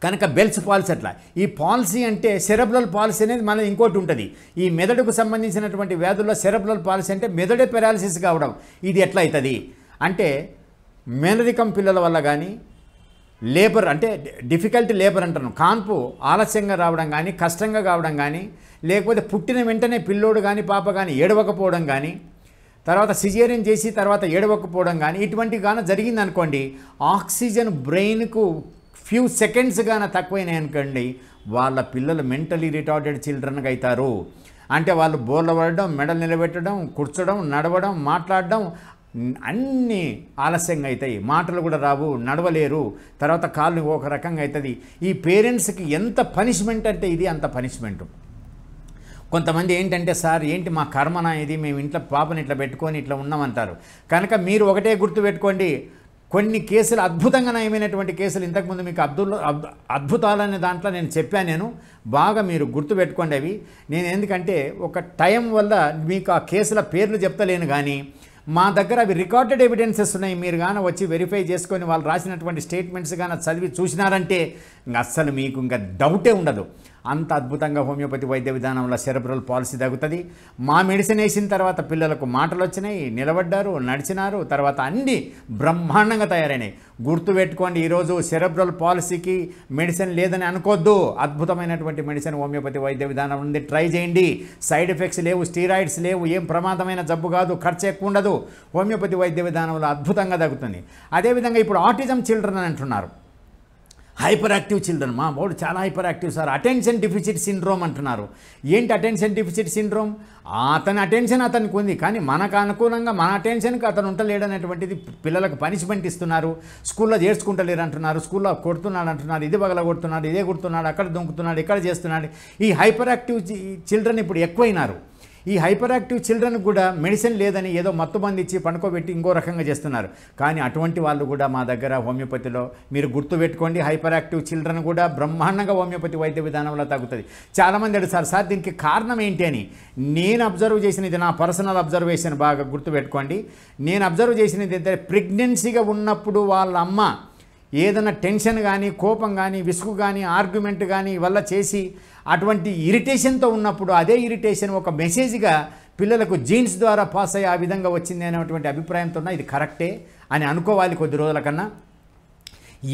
కనుక బెల్స్ పాలసీ అట్లా. ఈ పాలసీ అంటే సెరెబ్రల్ పాలసీ అనేది మన ఇంకోటి ఉంటుంది. ఈ మెదడుకు సంబంధించినటువంటి వ్యాధుల్లో సెరెబ్రల్ పాలసీ అంటే మెదడే పెరాలసిస్ కావడం. ఇది ఎట్లా అవుతుంది అంటే మేనరికం పిల్లల వల్ల కానీ, లేబర్ అంటే డిఫికల్ట్ లేబర్ అంటాను, కాన్పు ఆలస్యంగా రావడం కానీ, కష్టంగా కావడం కానీ, లేకపోతే పుట్టిన వెంటనే పిల్లోడు కానీ పాప కానీ ఏడవకపోవడం కానీ, తర్వాత సిజేరియన్ చేసి తర్వాత ఏడవకపోవడం కానీ, ఇటువంటి గాన జరిగిందనుకోండి, ఆక్సిజన్ బ్రెయిన్కు ఫ్యూ సెకండ్స్ గాన తక్కువైనాయి అనుకోండి, వాళ్ళ పిల్లలు మెంటలీ రిటార్డెడ్ చిల్డ్రన్గా అవుతారు. అంటే వాళ్ళు బోర్ల పడడం, మెడలు నిలబెట్టడం, కూర్చోడం, నడవడం, మాట్లాడడం అన్నీ ఆలస్యంగా అవుతాయి, మాటలు కూడా రావు, నడవలేరు, తర్వాత కాళ్ళు ఒక రకంగా అవుతుంది. ఈ పేరెంట్స్కి ఎంత పనిష్మెంట్ అంటే ఇది అంత పనిష్మెంటు. కొంతమంది ఏంటంటే సార్ ఏంటి మా కర్మనా ఇది, మేము ఇంట్లో పాపని ఇట్లా పెట్టుకొని ఇట్లా ఉన్నామంటారు. కనుక మీరు ఒకటే గుర్తుపెట్టుకోండి, కొన్ని కేసులు అద్భుతంగా నయమైనటువంటి కేసులు ఇంతకుముందు మీకు అద్భుతాలనే దాంట్లో నేను చెప్పాను, నేను బాగా మీరు గుర్తుపెట్టుకోండి అవి. నేను ఎందుకంటే ఒక టైం వల్ల మీకు ఆ కేసుల పేర్లు చెప్తలేను, కానీ మా దగ్గర అవి రికార్డెడ్ ఎవిడెన్సెస్ ఉన్నాయి. మీరు గాన వచ్చి వెరిఫై చేసుకొని వాళ్ళు రాసినటువంటి స్టేట్మెంట్స్ గాన చదివి చూసినారంటే అస్సలు మీకు ఇంకా డౌటే ఉండదు. అంత అద్భుతంగా హోమియోపతి వైద్య విధానంలో సెరెబ్రల్ పాలసీ తగ్గుతుంది. మా మెడిసిన్ వేసిన తర్వాత పిల్లలకు మాటలు వచ్చినాయి, నిలబడ్డారు, నడిచినారు, తర్వాత అన్నీ బ్రహ్మాండంగా తయారైనాయి. గుర్తుపెట్టుకోండి, ఈరోజు సెరెబ్రల్ పాలసీకి మెడిసిన్ లేదని అనుకోవద్దు. అద్భుతమైనటువంటి మెడిసిన్ హోమియోపతి వైద్య విధానం ఉంది, ట్రై చేయండి. సైడ్ ఎఫెక్ట్స్ లేవు, స్టీరాయిడ్స్ లేవు, ఏం ప్రమాదమైన జబ్బు కాదు, ఖర్చు ఎక్కువ ఉండదు. హోమియోపతి వైద్య విధానంలో అద్భుతంగా తగ్గుతుంది. అదేవిధంగా ఇప్పుడు ఆటిజం చిల్డ్రన్ అని అంటున్నారు, హైపర్ యాక్టివ్ చిల్డ్రన్. మా వాడు చాలా hyper active sir, attention deficit syndrome అంటున్నారు. ఏంటి అటెన్షన్ డిఫిసిట్ సిండ్రోమ్? అతని అటెన్షన్ అతనికి ఉంది, కానీ మనకు అనుకూలంగా మన అటెన్షన్కి అతను ఉంటలేడు అనేటువంటిది పిల్లలకు పనిష్మెంట్ ఇస్తున్నారు. స్కూల్లో చేర్చుకుంటలేరు అంటున్నారు, స్కూల్లో కొడుతున్నాడు అంటున్నారు, ఇది బగల కొడుతున్నాడు, ఇదే కొడుతున్నాడు, అక్కడ దుంకుతున్నాడు, ఇక్కడ చేస్తున్నాడు. ఈ హైపర్ యాక్టివ్ చిల్డ్రన్ ఇప్పుడు ఎక్కువైనారు. ఈ హైపర్ యాక్టివ్ చిల్డ్రన్ కూడా మెడిసిన్ లేదని ఏదో మత్తుమంది ఇచ్చి పనుకోబెట్టి ఇంకో రకంగా చేస్తున్నారు. కానీ అటువంటి వాళ్ళు కూడా మా దగ్గర హోమియోపతిలో మీరు గుర్తుపెట్టుకోండి, హైపర్ యాక్టివ్ చిల్డ్రన్ కూడా బ్రహ్మాండంగా హోమియోపతి వైద్య విధానంలో తగ్గుతుంది. చాలామంది అడుగుతారు సార్ దీనికి కారణం ఏంటి అని. నేను అబ్జర్వ్ చేసినది, నా పర్సనల్ అబ్జర్వేషన్, బాగా గుర్తుపెట్టుకోండి. నేను అబ్జర్వ్ చేసినది ఏంటంటే ప్రెగ్నెన్సీగా ఉన్నప్పుడు వాళ్ళ అమ్మ ఏదైనా టెన్షన్ కానీ, కోపం కానీ, విసుగు కానీ, ఆర్గ్యుమెంట్ కానీ వల్ల చేసి అటువంటి ఇరిటేషన్తో ఉన్నప్పుడు అదే ఇరిటేషన్ ఒక మెసేజ్గా పిల్లలకు జీన్స్ ద్వారా పాస్ అయ్యి ఆ విధంగా వచ్చింది అనేటువంటి అభిప్రాయంతో ఇది కరెక్టే అని అనుకోవాలి కొద్ది రోజుల కన్నా.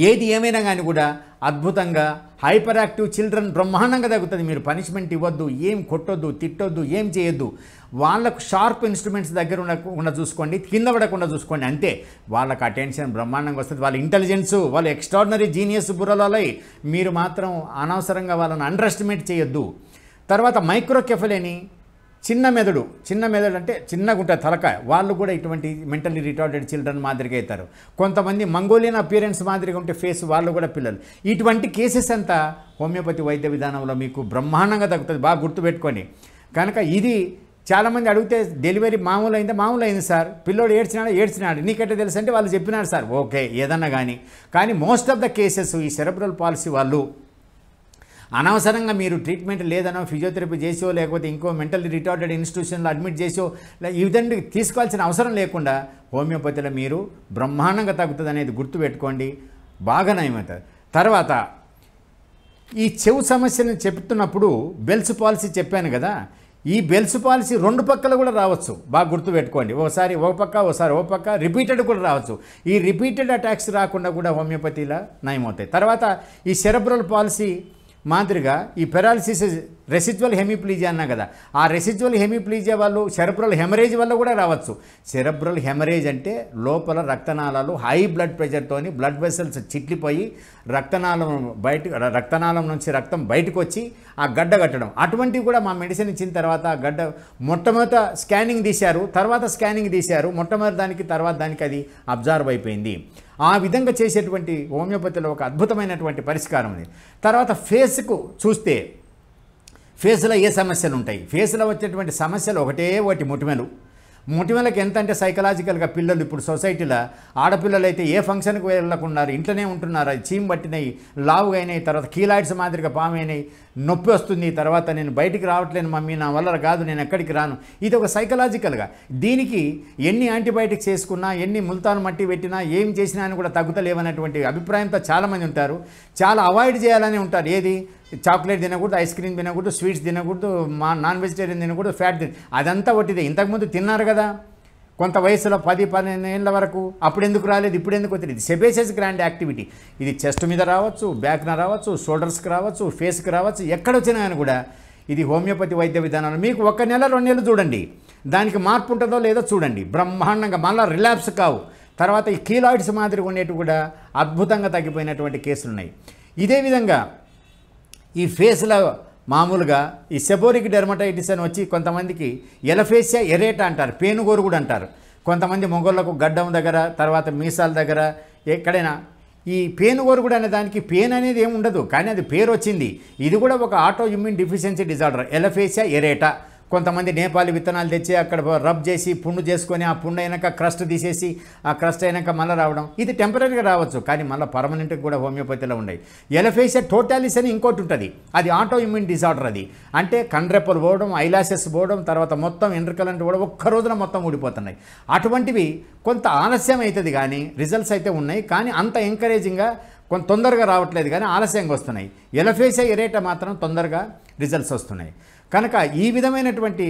ఏది ఏమైనా కానీ కూడా అద్భుతంగా హైపర్ యాక్టివ్ చిల్డ్రన్ బ్రహ్మాండంగా తగ్గుతుంది. మీరు పనిష్మెంట్ ఇవ్వద్దు, ఏం కొట్టొద్దు, తిట్టొద్దు, ఏం చేయొద్దు. వాళ్ళకు షార్ప్ ఇన్స్ట్రుమెంట్స్ దగ్గర ఉండకుండా చూసుకోండి, కింద పడకుండా చూసుకోండి, అంతే. వాళ్ళకి అటెన్షన్ బ్రహ్మాండంగా వస్తుంది. వాళ్ళ ఇంటెలిజెన్స్, వాళ్ళ ఎక్స్ట్రాడినరీ జీనియస్ బుర్రలో మీరు మాత్రం అనవసరంగా వాళ్ళని అండర్ ఎస్టిమేట్ చేయొద్దు. తర్వాత మైక్రోకెఫెలని చిన్న మెదడు అంటే చిన్నగా ఉంటుంది తలకాయ, వాళ్ళు కూడా ఇటువంటి మెంటల్లీ రిటార్డెడ్ చిల్డ్రన్ మాదిరిగా అవుతారు. కొంతమంది మంగోలియన్ అపియరెన్స్ మాదిరిగా ఉంటే ఫేస్, వాళ్ళు కూడా పిల్లలు. ఇటువంటి కేసెస్ అంతా హోమియోపతి వైద్య విధానంలో మీకు బ్రహ్మాండంగా తగ్గుతుంది, బాగా గుర్తుపెట్టుకోండి. కనుక ఇది చాలామంది అడిగితే డెలివరీ మామూలు అయింది సార్, పిల్లోడు ఏడ్చినాడు నీకంటే తెలుసు అంటే వాళ్ళు చెప్పినారు సార్, ఓకే ఏదన్నా కానీ మోస్ట్ ఆఫ్ ద కేసెస్ ఈ సెరెబ్రల్ పాలసీ వాళ్ళు అనవసరంగా మీరు ట్రీట్మెంట్ లేదనో ఫిజియోథెరపీ చేసో లేకపోతే ఇంకో మెంటల్లీ రిటార్డెడ్ ఇన్స్టిట్యూషన్లో అడ్మిట్ చేసో ఈ విధంగా తీసుకోవాల్సిన అవసరం లేకుండా హోమియోపతిలో మీరు బ్రహ్మాండంగా తగ్గుతుంది అనేది గుర్తుపెట్టుకోండి, బాగా నయమవుతుంది. తర్వాత ఈ చెవు సమస్యలను చెప్తున్నప్పుడు బెల్స్ పాలసీ చెప్పాను కదా, ఈ బెల్స్ పాలసీ రెండు పక్కల కూడా రావచ్చు, బాగా గుర్తుపెట్టుకోండి. ఒకసారి ఒక పక్క ఒకసారి ఒక పక్క రిపీటెడ్ కూడా రావచ్చు. ఈ రిపీటెడ్ అటాక్స్ రాకుండా కూడా హోమియోపతిలో నయమవుతాయి. తర్వాత ఈ సెరెబ్రల్ పాలసీ మాదిరిగా ఈ పెరాలసిస్ రెసిడ్యువల్ హెమిప్లీజియా అన్నా కదా, ఆ రెసిడ్యువల్ హెమిప్లీజియా వాళ్ళు సెరెబ్రల్ హెమరేజ్ వల్ల కూడా రావచ్చు. సెరెబ్రల్ హెమరేజ్ అంటే లోపల రక్తనాళాలు హై బ్లడ్ ప్రెషర్తోని బ్లడ్ వెసల్స్ చిట్లిపోయి రక్తనాళం నుంచి రక్తం బయటకు వచ్చి ఆ గడ్డ కట్టడం, అటువంటివి కూడా మా మెడిసిన్ ఇచ్చిన తర్వాత ఆ గడ్డ మొట్టమొదట స్కానింగ్ తీశారు, తర్వాత స్కానింగ్ తీశారు, మొట్టమొదటి దానికి తర్వాత దానికి అది అబ్జర్వ్ అయిపోయింది. ఆ విధంగా చేసేటువంటి హోమియోపతిలో ఒక అద్భుతమైనటువంటి పరిష్కారం ఉంది. తర్వాత ఫేస్కు చూస్తే ఫేస్లో ఏ సమస్యలు ఉంటాయి? ఫేస్లో వచ్చేటువంటి సమస్యలు ఒకటి మొటిమలకు ఎంత అంటే సైకలాజికల్గా పిల్లలు ఇప్పుడు సొసైటీలో ఆడపిల్లలు అయితే ఏ ఫంక్షన్కి వెళ్ళకున్నారు, ఇంట్లోనే ఉంటున్నారు, చీమ్ పట్టినాయి, లావుగా అయినాయి, తర్వాత కీలాయిడ్స్ మాదిరిగా పాము అయినాయి, నొప్పి వస్తుంది, తర్వాత నేను బయటికి రావట్లేను మమ్మీ, నా వల్ల కాదు, నేను ఎక్కడికి రాను. ఇది ఒక సైకలాజికల్గా. దీనికి ఎన్ని యాంటీబయాటిక్స్ వేసుకున్నా, ఎన్ని ముల్తాను మట్టి పెట్టినా, ఏం చేసినా అని కూడా తగ్గుతలేవనేటువంటి అభిప్రాయంతో చాలామంది ఉంటారు. చాలా అవాయిడ్ చేయాలని ఉంటారు. ఏది చాక్లెట్ తినకూడదు, ఐస్ క్రీమ్ తినకూడదు, స్వీట్స్ తినకూడదు, నాన్ వెజిటేరియన్ తినకూడదు, ఫ్యాట్ అదంతా ఒకటిదే. ఇంతకుముందు తిన్నారు కదా కొంత వయసులో 10-12 ఏళ్ళ వరకు, అప్పుడు ఎందుకు రాలేదు, ఇప్పుడు ఎందుకు వచ్చింది? ఇది సెబేసియస్ గ్లాండ్ యాక్టివిటీ. ఇది చెస్ట్ మీద రావచ్చు, బ్యాక్న రావచ్చు, షోల్డర్స్కి రావచ్చు, ఫేస్కి రావచ్చు, ఎక్కడొచ్చినా కానీ కూడా ఇది హోమియోపతి వైద్య విధానాలు. మీకు 1 నెల 2 నెలలు చూడండి, దానికి మార్పు ఉంటుందో లేదో చూడండి, బ్రహ్మాండంగా మళ్ళీ రిలాప్స్ కావు. తర్వాత ఈ కీలాయిడ్స్ మాదిరి ఉండేవి కూడా అద్భుతంగా తగ్గిపోయినటువంటి కేసులు ఉన్నాయి. ఇదే విధంగా ఈ ఫేస్లో మామూలుగా ఈ సెబోరిక్ డెర్మటైటిస్ అని వచ్చి కొంతమందికి ఎలఫేసియా ఎరేటా అంటారు, పేనుగోరు కూడా అంటారు. కొంతమంది మొగోళ్ళకు గడ్డం దగ్గర, తర్వాత మీసాల దగ్గర, ఎక్కడైనా ఈ పేనుగోరు కూడా అనే దానికి పెయిన్ అనేది ఏమి ఉండదు, కానీ అది పేరు వచ్చింది. ఇది కూడా ఒక ఆటో ఇమ్యూన్ డిఫిషియన్సీ డిజార్డర్, ఎలఫేసియా ఎరేటా. కొంతమంది నేపాలి విత్తనాలు తెచ్చి అక్కడ రబ్ చేసి పుండు చేసుకొని ఆ పుండు అయినాక క్రస్ట్ తీసేసి ఆ క్రస్ట్ అయినాక మళ్ళీ రావడం, ఇది టెంపరీగా రావచ్చు, కానీ మళ్ళీ పర్మనెంట్గా కూడా హోమియోపతిలో ఉన్నాయి. ఎలఫేసియా టోటాలిస్ అని ఇంకోటి ఉంటుంది, అది ఆటో ఇమ్యూన్ డిజార్డర్. అది అంటే కండ్రెప్పలు పోవడం, ఐలాసెస్ పోవడం, తర్వాత మొత్తం ఎండ్రికలంటే కూడా ఒక్క రోజున మొత్తం ఊడిపోతున్నాయి. అటువంటివి కొంత ఆలస్యం అవుతుంది కానీ రిజల్ట్స్ అయితే ఉన్నాయి, కానీ అంత ఎంకరేజింగ్గా కొంత తొందరగా రావట్లేదు, కానీ ఆలస్యంగా వస్తున్నాయి. ఎలఫేసియా ఎరేటా మాత్రం తొందరగా రిజల్ట్స్ వస్తున్నాయి. కనుక ఈ విధమైనటువంటి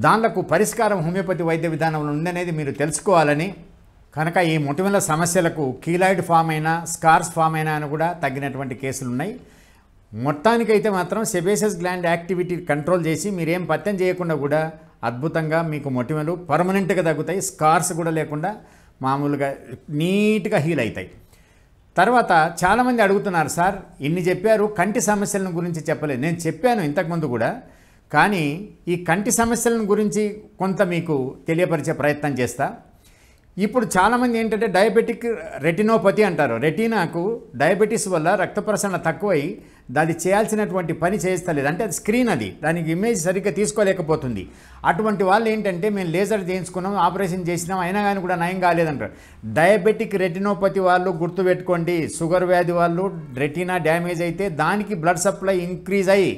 దానిలకు పరిష్కారం హోమియోపతి వైద్య విధానంలో ఉందనేది మీరు తెలుసుకోవాలని. కనుక ఈ మొటిమల సమస్యలకు కీలాయిడ్ ఫామ్ అయినా, స్కార్స్ ఫామ్ అయినా అని కూడా తగ్గినటువంటి కేసులు ఉన్నాయి. మొత్తానికైతే మాత్రం సెబేసియస్ గ్లాండ్ యాక్టివిటీ కంట్రోల్ చేసి మీరేం పత్యం చేయకుండా కూడా అద్భుతంగా మీకు మొటిమలు పర్మనెంట్గా తగ్గుతాయి, స్కార్స్ కూడా లేకుండా మామూలుగా నీట్గా హీల్ అవుతాయి. తర్వాత చాలామంది అడుగుతున్నారు, సార్ ఇన్ని చెప్పారు, కంటి సమస్యలను గురించి చెప్పలేదు. నేను చెప్పాను ఇంతకుముందు కూడా, కానీ ఈ కంటి సమస్యలను గురించి కొంత మీకు తెలియపరిచే ప్రయత్నం చేస్తా. ఇప్పుడు చాలామంది ఏంటంటే డయాబెటిక్ రెటినోపతి అంటారు. రెటీనాకు డయాబెటీస్ వల్ల రక్త ప్రసరణ తక్కువై అది చేయాల్సినటువంటి పని చేస్తలేదు, అంటే అది స్క్రీన్, అది దానికి ఇమేజ్ సరిగ్గా తీసుకోలేకపోతుంది. అటువంటి వాళ్ళు ఏంటంటే మేము లేజర్ చేయించుకున్నాం, ఆపరేషన్ చేసినాం, అయినా కానీ కూడా నయం కాలేదంటారు. డయాబెటిక్ రెటినోపతి వాళ్ళు గుర్తుపెట్టుకోండి, షుగర్ వ్యాధి వాళ్ళు రెటీనా డ్యామేజ్ అయితే దానికి బ్లడ్ సప్లై ఇంక్రీజ్ అయ్యి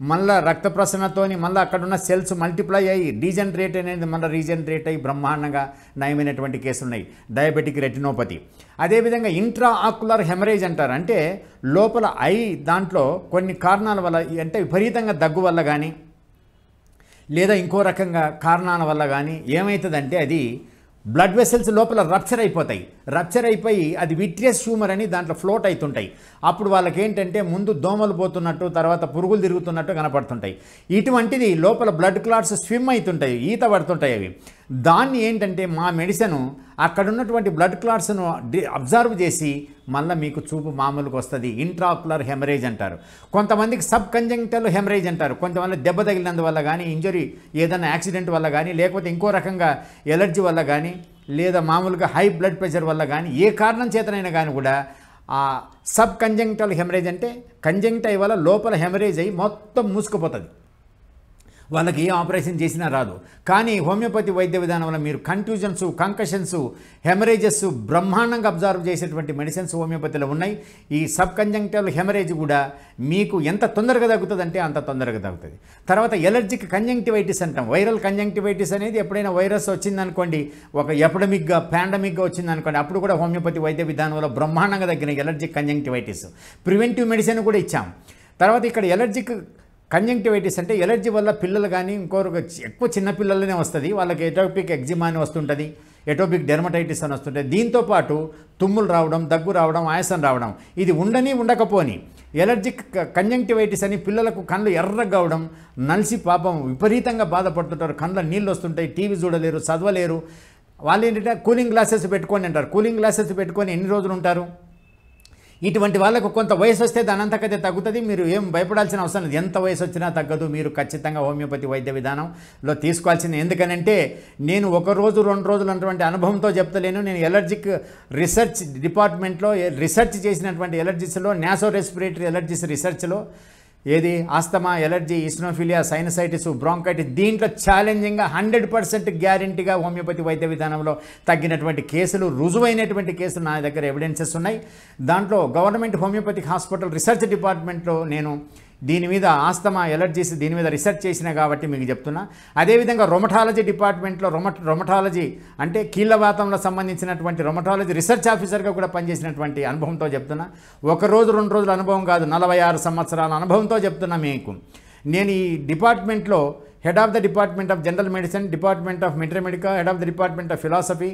మళ్ళీ రక్త ప్రసరణతోని మళ్ళీ అక్కడున్న సెల్స్ మల్టిప్లై అయ్యి డీజనరేట్ అనేది మళ్ళీ రీజనరేట్ అయ్యి బ్రహ్మాండంగా నయమైనటువంటి కేసులు ఉన్నాయి డయాబెటిక్ రెటినోపతి. అదేవిధంగా ఇంట్రా ఆక్యులర్ హెమరేజ్ అంటారు, అంటే లోపల ఐ దాంట్లో కొన్ని కారణాల వల్ల, అంటే విపరీతంగా దగ్గు వల్ల కానీ లేదా ఇంకో రకంగా కారణాల వల్ల కానీ ఏమవుతుందంటే అది బ్లడ్ వెసల్స్ లోపల రప్చర్ అయిపోయి అది విట్రియస్ హ్యూమర్ అని దాంట్లో ఫ్లోట్ అవుతుంటాయి. అప్పుడు వాళ్ళకి ఏంటంటే ముందు దోమలు పోతున్నట్టు, తర్వాత పురుగులు తిరుగుతున్నట్టు కనపడుతుంటాయి. ఇటువంటిది లోపల బ్లడ్ క్లాట్స్ స్విమ్ అవుతుంటాయి, ఈత పడుతుంటాయి అవి. దాన్ని ఏంటంటే మా మెడిసిన్ అక్కడ ఉన్నటువంటి బ్లడ్ క్లాట్స్ను అబ్జర్వ్ చేసి మళ్ళీ మీకు చూపు మామూలుగా వస్తుంది. ఇంట్రాక్యులర్ హెమరేజ్ అంటారు. కొంతమందికి సబ్ కంజంక్టివల్ హెమరేజ్ అంటారు. కొంతమంది దెబ్బ తగిలినందువల్ల కానీ, ఇంజరీ ఏదైనా యాక్సిడెంట్ వల్ల కానీ, లేకపోతే ఇంకో రకంగా ఎలర్జీ వల్ల కానీ, లేదా మామూలుగా హై బ్లడ్ ప్రెషర్ వల్ల కానీ, ఏ కారణం చేతనైనా కానీ కూడా ఆ సబ్ కంజంక్టివల్ హెమరేజ్ అంటే కంజంక్టివ్ వల్ల లోపల హెమరేజ్ అయ్యి మొత్తం మూసుకుపోతుంది. వాళ్ళకి ఏ ఆపరేషన్ చేసినా రాదు. కానీ హోమియోపతి వైద్య విధానం వల్ల మీరు కన్ఫ్యూజన్స్, కంకషన్స్, హెమరేజెస్ బ్రహ్మాండంగా అబ్జర్వ్ చేసేటువంటి మెడిసిన్స్ హోమియోపతిలో ఉన్నాయి. ఈ సబ్ కంజంక్టివల్ హెమరేజ్ కూడా మీకు ఎంత తొందరగా తగ్గుతుందంటే అంత తొందరగా తగ్గుతుంది. తర్వాత ఎలర్జిక్ కంజంక్టివైటిస్ అంటాం. వైరల్ కంజంక్టివైటిస్ అనేది ఎప్పుడైనా వైరస్ వచ్చిందనుకోండి, ఒక ఎపిడమిక్గా పాండమిక్గా వచ్చిందనుకోండి, అప్పుడు కూడా హోమియోపతి వైద్య విధానంలో బ్రహ్మాండంగా తగ్గిన ఎలర్జిక్ కంజంక్టివైటిస్. ప్రివెంటివ్ మెడిసిన్ కూడా ఇచ్చాం. తర్వాత ఇక్కడ ఎలర్జిక్ కంజంక్టివైటిస్ అంటే ఎలర్జీ వల్ల పిల్లలు కానీ ఇంకొక ఎక్కువ చిన్నపిల్లలనే వస్తుంది, వాళ్ళకి ఎటోపిక్ ఎగ్జిమా అని వస్తుంటుంది, ఎటోపిక్ డెర్మటైటిస్ అని వస్తుంటుంది. దీంతోపాటు తుమ్ములు రావడం, దగ్గు రావడం, ఆయాసం రావడం, ఇది ఉండకపోని ఎలర్జిక్ కంజంక్టివైటిస్ అని పిల్లలకు కళ్ళు ఎర్రగా అవడం, నలిసి పాపం విపరీతంగా బాధపడుతుంటారు, కళ్ళ నీళ్ళు వస్తుంటాయి, టీవీ చూడలేరు, చదవలేరు. వాళ్ళు ఏంటంటే కూలింగ్ గ్లాసెస్ పెట్టుకొని అంటారు. కూలింగ్ గ్లాసెస్ పెట్టుకొని ఎన్ని రోజులు ఉంటారు? ఇటువంటి వాళ్ళకు కొంత వయసు వస్తే దానంతకైతే తగ్గుతుంది. మీరు ఏం భయపడాల్సిన అవసరం లేదు. ఎంత వయసు వచ్చినా తగ్గదు. మీరు ఖచ్చితంగా హోమియోపతి వైద్య విధానంలో తీసుకోవాల్సింది. ఎందుకనంటే నేను ఒక రోజు 2 రోజులు అన్నటువంటి అనుభవంతో చెప్తలేను. నేను ఎలర్జిక్ రీసెర్చ్ డిపార్ట్మెంట్లో రీసెర్చ్ చేసినటువంటి ఎలర్జీస్లో, నాసో రెస్పిరేటరీ ఎలర్జీస్ రీసెర్చ్లో ఏది ఆస్తమా, ఎలర్జీ, ఇస్నోఫిలియా, సైనసైటిస్, బ్రాంకైటిస్, దీంట్లో ఛాలెంజింగ్గా 100% గ్యారెంటీగా హోమియోపతి వైద్య విధానంలో తగ్గినటువంటి కేసులు, రుజువైనటువంటి కేసులు నా దగ్గర ఎవిడెన్సెస్ ఉన్నాయి. దాంట్లో గవర్నమెంట్ హోమియోపతిక్ హాస్పిటల్ రీసెర్చ్ డిపార్ట్మెంట్లో నేను దీని మీద ఆస్తమా, ఎలర్జీస్ దీని మీద రీసెర్చ్ చేసిన కాబట్టి మీకు చెప్తున్నా. అదేవిధంగా రొమటాలజీ డిపార్ట్మెంట్లో రొమటాలజీ అంటే కీళ్ళవాతంలో సంబంధించినటువంటి రొమటాలజీ రీసెర్చ్ ఆఫీసర్గా కూడా పనిచేసినటువంటి అనుభవంతో చెప్తున్నా. 1 రోజు 2 రోజుల అనుభవం కాదు, 46 సంవత్సరాల అనుభవంతో చెప్తున్నా మీకు. నేను ఈ డిపార్ట్మెంట్లో head of the department of general medicine, department of materia medica, head of the department of philosophy,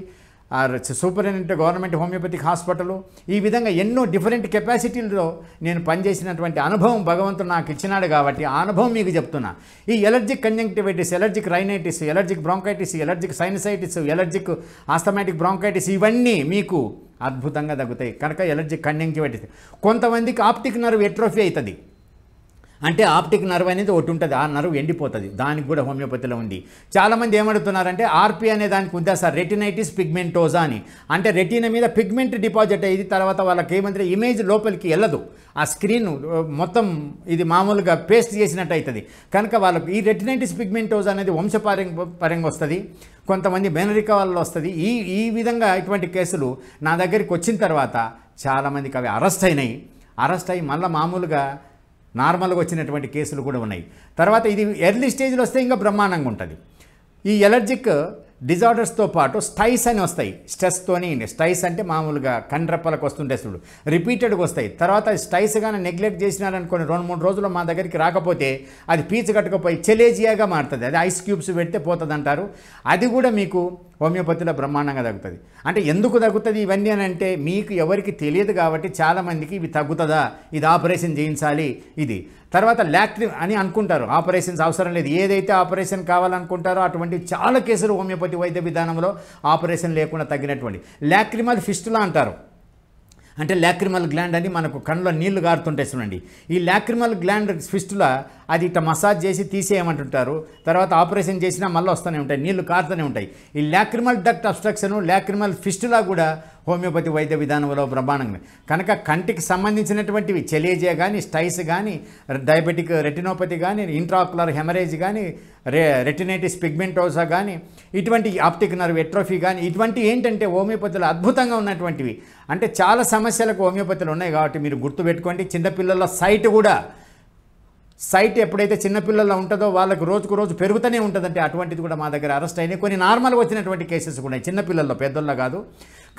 superintendent government homoeopathic hospital, ఈ విధంగా ఎన్నో డిఫరెంట్ కెపాసిటీల్లో నేను పనిచేసినటువంటి అనుభవం భగవంతుడు నాకు ఇచ్చినాడు కాబట్టి ఆ అనుభవం మీకు చెప్తున్నా. ఈ allergic conjunctivitis, allergic rhinitis, allergic bronchitis, allergic sinusitis, allergic asthmatic bronchitis ఇవన్నీ మీకు అద్భుతంగా తగ్గుతాయి. కనుక ఎలర్జిక్ కంజంక్టివైటిస్. కొంతమందికి ఆప్టిక్ నర్వ్ ఎట్రోఫీ అవుతుంది. అంటే ఆప్టిక్ నర్వ్ అనేది ఒకటి ఉంటుంది, ఆ నర్వ్ ఎండిపోతుంది, దానికి కూడా హోమియోపతిలో ఉంది. చాలామంది ఏమడుగుతున్నారంటే ఆర్పి అనే దానికి ఉందా సార్, రెటినైటిస్ పిగ్మెంటోజా అని. అంటే రెటీనా మీద పిగ్మెంట్ డిపాజిట్ అయ్యి తర్వాత వాళ్ళకి ఏమంటే ఇమేజ్ లోపలికి వెళ్ళదు, ఆ స్క్రీన్ మొత్తం ఇది మామూలుగా పేస్ట్ చేసినట్టు అవుతుంది. కనుక వాళ్ళకి ఈ రెటినైటిస్ పిగ్మెంటోజా అనేది వంశపారంపర్యంగా వస్తుంది, కొంతమంది బెనరికా వల్ల వస్తుంది. ఈ విధంగా ఇటువంటి కేసులు నా దగ్గరికి వచ్చిన తర్వాత చాలామందికి అవి అరెస్ట్ అయ్యి మళ్ళీ మామూలుగా నార్మల్గా వచ్చినటువంటి కేసులు కూడా ఉన్నాయి. తర్వాత ఇది ఎర్లీ స్టేజ్లో వస్తే ఇంకా బ్రహ్మాండంగా ఉంటుంది. ఈ ఎలర్జిక్ డిజార్డర్స్తో పాటు స్టైస్ అని వస్తాయి. స్ట్రెస్తోని, స్టైస్ అంటే మామూలుగా కండ్రప్పలకు వస్తుంటే చూడు, రిపీటెడ్గా వస్తాయి. తర్వాత స్టైస్ కానీ నెగ్లెక్ట్ చేసినారనుకోని 2-3 రోజులు మా దగ్గరికి రాకపోతే అది పీచు కట్టుకుపోయి చెలేజియాగా మారుతుంది, అది ఐస్ క్యూబ్స్ పెడితే పోతుంది అంటారు. అది కూడా మీకు హోమియోపతిలో బ్రహ్మాండంగా తగ్గుతుంది. అంటే ఎందుకు తగ్గుతుంది ఇవన్నీ అని అంటే మీకు ఎవరికి తెలియదు కాబట్టి చాలామందికి ఇవి తగ్గుతుందా, ఇది ఆపరేషన్ చేయించాలి ఇది. తర్వాత లాక్రిమ్ అని అనుకుంటారు, ఆపరేషన్స్ అవసరం లేదు, ఏదైతే ఆపరేషన్ కావాలనుకుంటారో అటువంటి చాలా కేసులు హోమియోపతి వైద్య విధానంలో ఆపరేషన్ లేకుండా తగ్గినటువంటి. లాక్రిమల్ ఫిస్టులా అంటారు, అంటే లాక్రిమల్ గ్లాండ్ అని మనకు కళ్ళలో నీళ్లు గారుతుంటాయి చూడండి. ఈ లాక్రిమల్ గ్లాండ్ ఫిస్టులా అది ఇట్లా మసాజ్ చేసి తీసేయమంటుంటారు. తర్వాత ఆపరేషన్ చేసినా మళ్ళీ వస్తూనే ఉంటాయి, నీళ్లు కారుతూనే ఉంటాయి. ఈ lacrimal duct obstruction, lacrimal fistula కూడా హోమియోపతి వైద్య విధానంలో బ్రహ్మాండంగా. కనుక కంటికి సంబంధించినటువంటివి చెలేజియా కానీ, స్టైస్ కానీ, డయాబెటిక్ రెటినోపతి కానీ, ఇంట్రాక్యులర్ హెమరేజ్ కానీ, రెటినైటిస్ పిగ్మెంటోసా కానీ, ఇటువంటి ఆప్టిక్ నర్వ్ ఎట్రోఫీ కానీ, ఇటువంటి ఏంటంటే హోమియోపతిలో అద్భుతంగా ఉన్నటువంటివి. అంటే చాలా సమస్యలకు హోమియోపతిలో ఉన్నాయి కాబట్టి మీరు గుర్తుపెట్టుకోండి. చిన్నపిల్లల సైట్ ఎప్పుడైతే చిన్నపిల్లల్లో ఉంటుందో వాళ్ళకు రోజుకు రోజు పెరుగుతూనే ఉంటుందంటే అటువంటిది కూడా మా దగ్గర అరెస్ట్ అయినాయి. కొన్ని నార్మల్గా వచ్చినటువంటి కేసెస్ కూడా చిన్నపిల్లల్లో, పెద్దల్లో కాదు.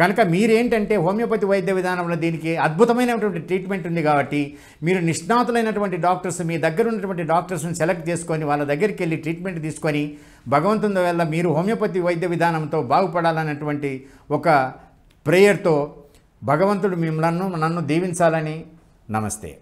కనుక మీరేంటంటే హోమియోపతి వైద్య విధానంలో దీనికి అద్భుతమైనటువంటి ట్రీట్మెంట్ ఉంది కాబట్టి మీరు నిష్ణాతులైనటువంటి డాక్టర్స్, మీ దగ్గర ఉన్నటువంటి డాక్టర్స్ని సెలెక్ట్ చేసుకొని వాళ్ళ దగ్గరికి వెళ్ళి ట్రీట్మెంట్ తీసుకొని భగవంతుని వల్ల మీరు హోమియోపతి వైద్య విధానంతో బాగుపడాలన్నటువంటి ఒక ప్రేయర్తో భగవంతుడు నన్ను దీవించాలని. నమస్తే.